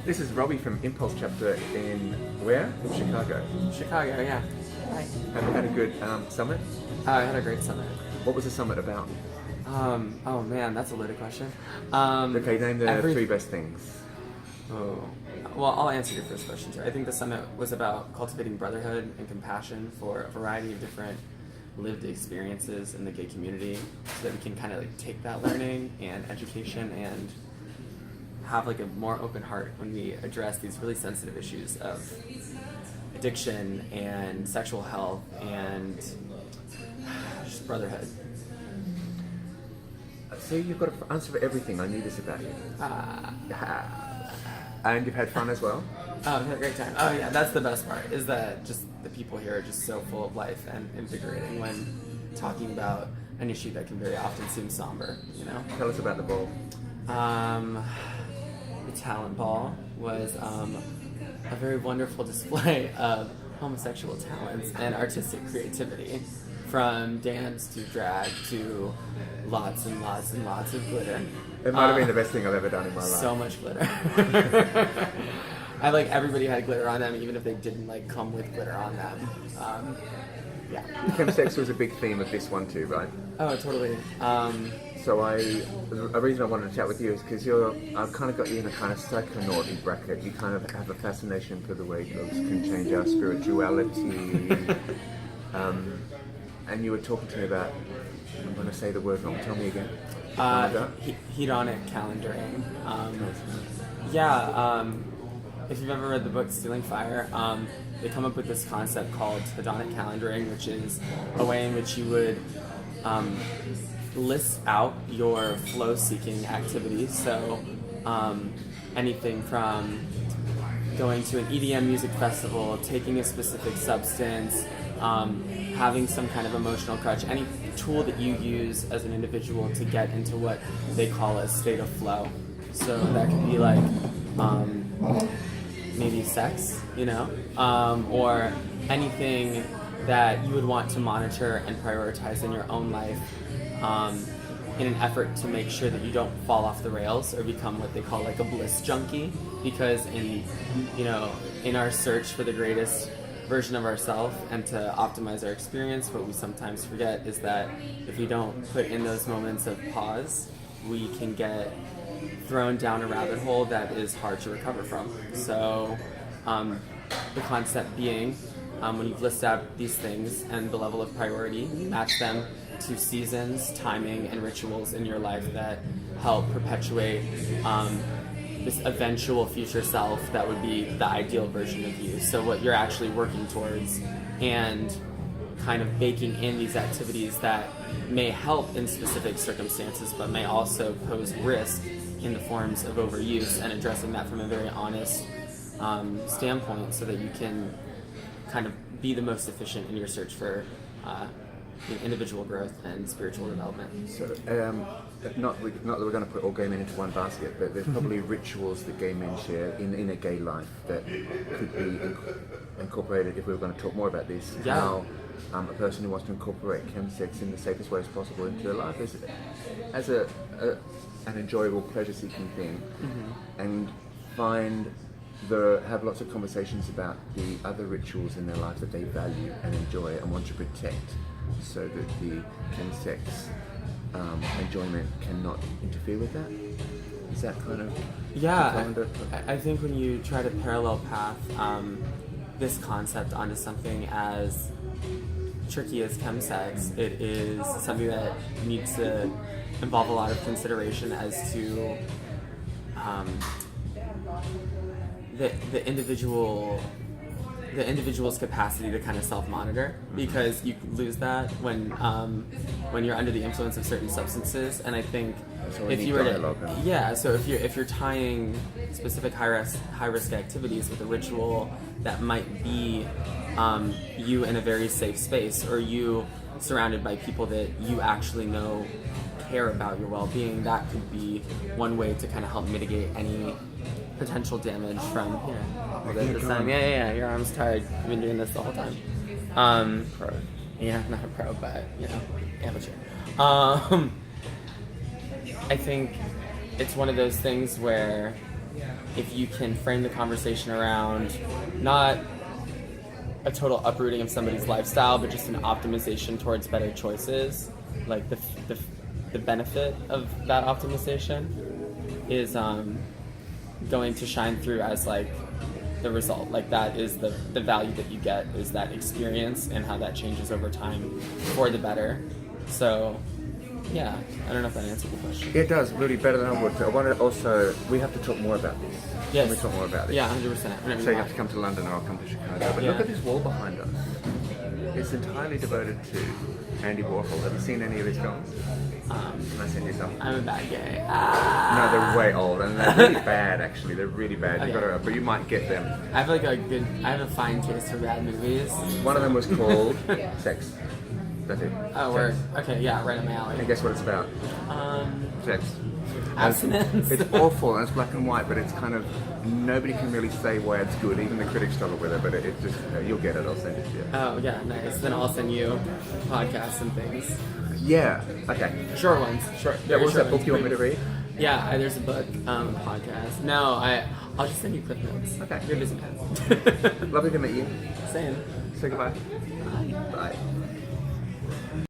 This is Robbie from Impulse Chapter in where? In Chicago. Chicago, yeah. Hi. Have you had a good summit? I had a great summit. What was the summit about? Oh man, that's a loaded question. Okay, name the three best things. Oh, well, I'll answer your first question too. I think the summit was about cultivating brotherhood and compassion for a variety of different lived experiences in the gay community, so that we can kind of like take that learning and education and have like a more open heart when we address these really sensitive issues of addiction and sexual health and just brotherhood. So you've got an answer for everything. I knew this about you. And you've had fun as well? Oh, we had a great time. Oh yeah, that's the best part, is that just the people here are just so full of life and invigorating when talking about an issue that can very often seem somber, you know? Tell us about the ball. The talent ball was a very wonderful display of homosexual talents and artistic creativity, from dance to drag to lots and lots and lots of glitter. It might have been the best thing I've ever done in my life. So much glitter. Everybody had glitter on them, even if they didn't come with glitter on them. Yeah. Chemsex was a big theme of this one too, right? Oh, totally. So a reason I wanted to chat with you is because I've kind of got you in a kind of psychonautic bracket. You kind of have a fascination for the way drugs can change our spirituality. And you were talking to me about, I'm going to say the word wrong, tell me again. Hedonic Calendaring. If you've ever read the book Stealing Fire, they come up with this concept called Hedonic Calendaring, which is a way in which you would list out your flow-seeking activities. So anything from going to an EDM music festival, taking a specific substance, having some kind of emotional crutch, any tool that you use as an individual to get into what they call a state of flow. So that could be maybe sex, or anything that you would want to monitor and prioritize in your own life, in an effort to make sure that you don't fall off the rails or become what they call a bliss junkie. Because in our search for the greatest version of ourselves and to optimize our experience, what we sometimes forget is that if we don't put in those moments of pause, we can get thrown down a rabbit hole that is hard to recover from. So the concept being, when you've listed out these things and the level of priority, you match them to seasons, timing, and rituals in your life that help perpetuate this eventual future self that would be the ideal version of you. So what you're actually working towards, and kind of baking in these activities that may help in specific circumstances but may also pose risk in the forms of overuse, and addressing that from a very honest standpoint so that you can kind of be the most efficient in your search for individual growth and spiritual development. So, not that we're going to put all gay men into one basket, but there's probably rituals that gay men share in a gay life that could be incorporated, if we were going to talk more about this. Yeah. How a person who wants to incorporate chemsex in the safest way as possible into their life as an enjoyable, pleasure-seeking thing, and have lots of conversations about the other rituals in their life that they value and enjoy and want to protect, so that the chemsex enjoyment cannot interfere with that. Is that kind of... Yeah, I think when you try to parallel path this concept onto something as tricky as chemsex, it is something that needs to involve a lot of consideration as to the individual's capacity to kind of self-monitor, because you lose that when you're under the influence of certain substances. And I think if you were to, so if you're tying specific high risk activities with a ritual that might be you in a very safe space, or you surrounded by people that you actually know care about your well-being, that could be one way to kind of help mitigate any potential damage from Yeah, your arm's tired. You've been doing this the whole time. Pro. Yeah, not a pro, but amateur. I think it's one of those things where if you can frame the conversation around not a total uprooting of somebody's lifestyle, but just an optimization towards better choices, like the benefit of that optimization is going to shine through as like the result. Like that is the value that you get, is that experience and how that changes over time for the better. So yeah, I don't know if that answered the question. It does, really better than I would. I want to also, we have to talk more about this. Yes. Can we talk more about this? Yeah, 100%. So you have to come to London or I'll come to Chicago. But look at this wall behind us. It's entirely devoted to Andy Warhol. Have you seen any of his films? Can I send you some? I'm a bad gay. No, they're way old and they're really bad actually. They're really bad. Okay. But you might get them. I have I have a fine taste for bad movies. One of them was called Sex. That's it. Oh, word. Okay, yeah, right in my alley. And guess what it's about? Sex. Abstinence. It's awful and it's black and white, but it's kind of, nobody can really say why it's good. Even the critics struggle with it, but it just, you'll get it. I'll send it to you. Oh, yeah, nice. Then I'll send you podcasts and things. Yeah. Okay. Short ones. Short. Yeah. What's that short book ones, you want me to read? Yeah, there's a book, podcast. No, I'll just send you clip notes. Okay. You're a busy man. Lovely to meet you. Same. Say goodbye. Bye. Bye.